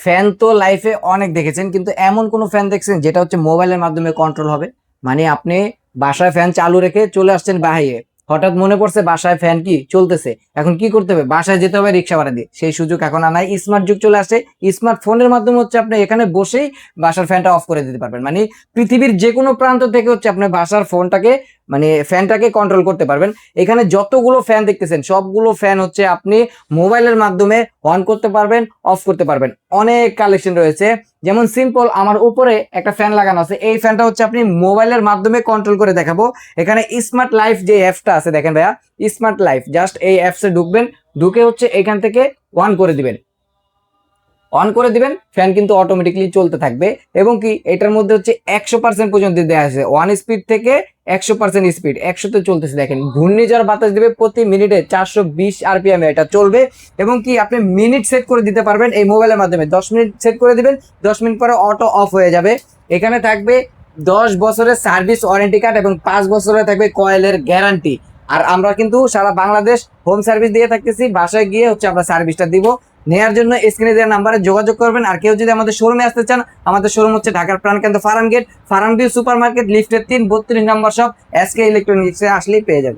Fan তো লাইফে অনেক দেখেছেন, কিন্তু এমন কোন ফ্যান দেখছেন যেটা হচ্ছে মোবাইলের মাধ্যমে কন্ট্রোল হবে? মানে আপনি বাসায় ফ্যান চালু রেখে চলে আসছেন বাইরে, হঠাৎ মনে পড়ছে বাসায় ফ্যান কি চলতেছে, এখন কি করতে হবে? বাসায় যেতে হবে রিক্সা ভাড়া দিয়ে। সেই সুযোগ এখন আর নাই, স্মার্ট যুগ চলে আসছে। স্মার্টফোনের মাধ্যমে হচ্ছে আপনি এখানে বসেই বাসার ফ্যানটা অফ করে দিতে পারবেন। মানে পৃথিবীর যে কোনো প্রান্ত থেকে হচ্ছে আপনার বাসার ফোনটাকে, মানে ফ্যানটাকে কন্ট্রোল করতে পারবেন। এখানে যতগুলো ফ্যান দেখতেছেন সবগুলো ফ্যান হচ্ছে আপনি মোবাইলের মাধ্যমে অন করতে পারবেন, অফ করতে পারবেন। অনেক কালেকশন রয়েছে। যেমন সিম্পল আমার উপরে একটা ফ্যান লাগানো আছে, এই ফ্যানটা হচ্ছে আপনি মোবাইলের মাধ্যমে কন্ট্রোল করে দেখাবো। এখানে স্মার্ট লাইফ যে অ্যাপসটা আছে দেখেন ভাইয়া, স্মার্ট লাইফ, জাস্ট এই অ্যাপসে ঢুকবেন, ঢুকে হচ্ছে এখান থেকে অন করে দিবেন। অন করে দিবেন, ফ্যান কিন্তু অটোমেটিকলি চলতে থাকবে। এবং কি এটার মধ্যে হচ্ছে 100% পর্যন্ত দেওয়া আছে, 1 স্পিড থেকে 100% স্পিড, 100-তে চলতেছে। দেখেন ঘূর্ণিঝড় বাতাস দিবে প্রতি মিনিটে 420 RPM এটা চলবে। এবং কি আপনি মিনিট সেট করে দিতে পারবেন এই মোবাইলের মাধ্যমে। 10 মিনিট সেট করে দিবেন, 10 মিনিট পরে অটো অফ হয়ে যাবে। এখানে থাকবে 10 বছরের সার্ভিস ওয়ারেন্টি কার্ড এবং 5 বছরের থাকবে কয়েলের গ্যারান্টি। আর আমরা কিন্তু সারা বাংলাদেশ হোম সার্ভিস দিয়ে থাকতেছি, বাসায় গিয়ে হচ্ছে আমরা সার্ভিসটা দিব। নেয়ার জন্য স্ক্রিনে দেওয়া নাম্বারে যোগাযোগ করবেন। আর কেউ যদি আমাদের শোরুমে আসতে চান, আমাদের শোরুম হচ্ছে ঢাকার প্রাণকেন্দ্র Farmgate, farm view super market, লিফটের 3, 32 নম্বর শপ, SK ইলেকট্রনিক্সে আসলেই পেয়ে যাবে।